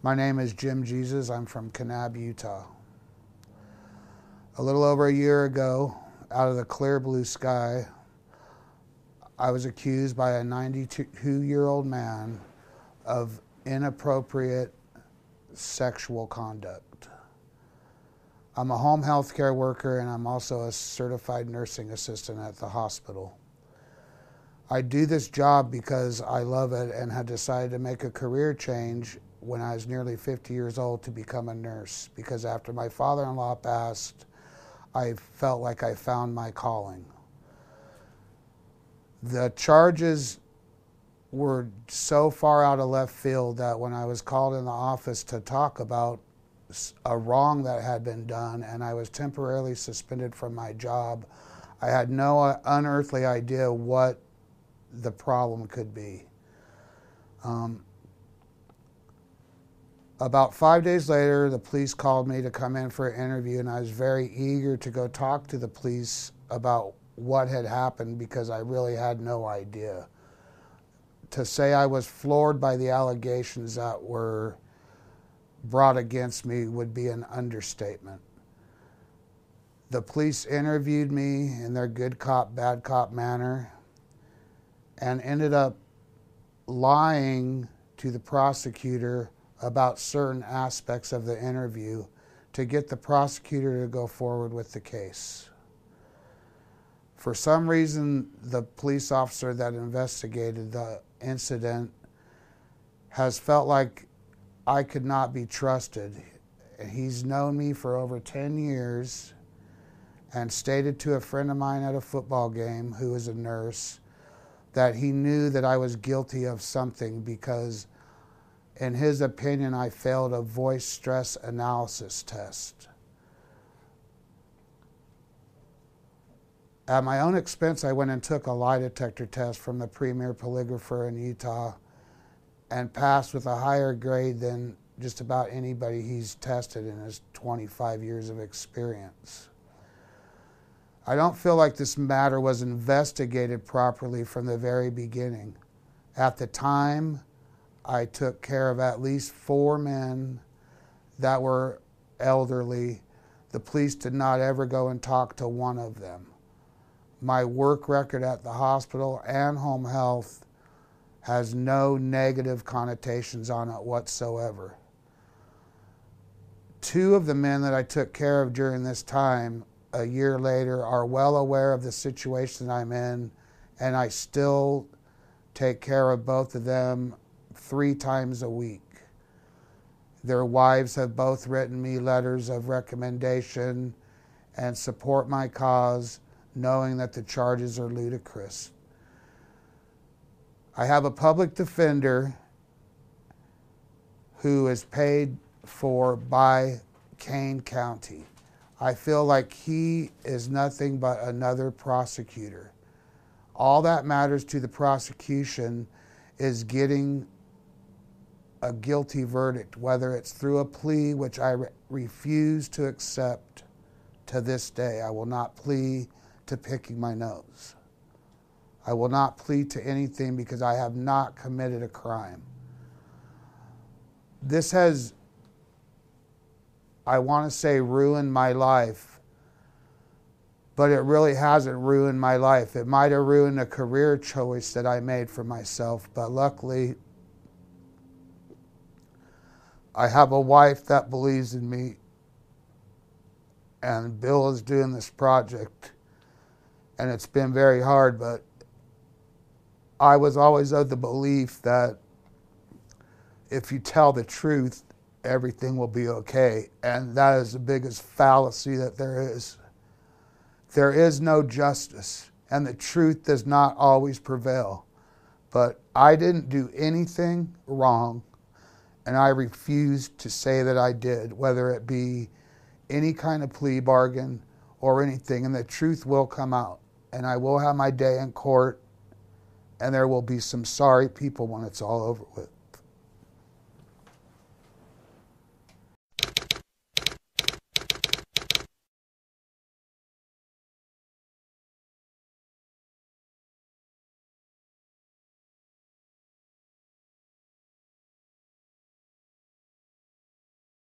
My name is Jim Jesus. I'm from Kanab, Utah. A little over a year ago, out of the clear blue sky, I was accused by a 92-year-old man of inappropriate sexual conduct. I'm a home health care worker and I'm also a certified nursing assistant at the hospital. I do this job because I love it and had decided to make a career change when I was nearly 50 years old to become a nurse, because after my father-in-law passed, I felt like I found my calling. The charges were so far out of left field that when I was called in the office to talk about a wrong that had been done and I was temporarily suspended from my job, I had no unearthly idea what the problem could be. About 5 days later, the police called me to come in for an interview, and I was very eager to go talk to the police about what had happened because I really had no idea. To say I was floored by the allegations that were brought against me would be an understatement. The police interviewed me in their good cop, bad cop manner and ended up lying to the prosecutor about certain aspects of the interview to get the prosecutor to go forward with the case. For some reason, the police officer that investigated the incident has felt like I could not be trusted. He's known me for over 10 years and stated to a friend of mine at a football game who is a nurse that he knew that I was guilty of something because in his opinion, I failed a voice stress analysis test. At my own expense, I went and took a lie detector test from the premier polygrapher in Utah and passed with a higher grade than just about anybody he's tested in his 25 years of experience. I don't feel like this matter was investigated properly from the very beginning. At the time, I took care of at least 4 men that were elderly. The police did not ever go and talk to one of them. My work record at the hospital and home health has no negative connotations on it whatsoever. 2 of the men that I took care of during this time, a year later, are well aware of the situation I'm in, and I still take care of both of them 3 times a week. Their wives have both written me letters of recommendation and support my cause, knowing that the charges are ludicrous. I have a public defender who is paid for by Kane County. I feel like he is nothing but another prosecutor. All that matters to the prosecution is getting a guilty verdict, whether it's through a plea, which I refuse to accept to this day. I will not plead to picking my nose. I will not plead to anything because I have not committed a crime. This has, I want to say, ruined my life, but it really hasn't ruined my life. It might have ruined a career choice that I made for myself, but luckily, I have a wife that believes in me, and Bill is doing this project, and it's been very hard, but I was always of the belief that if you tell the truth, everything will be okay, and that is the biggest fallacy that there is. There is no justice, and the truth does not always prevail, but I didn't do anything wrong. And I refuse to say that I did, whether it be any kind of plea bargain or anything. And the truth will come out. And I will have my day in court. And there will be some sorry people when it's all over with.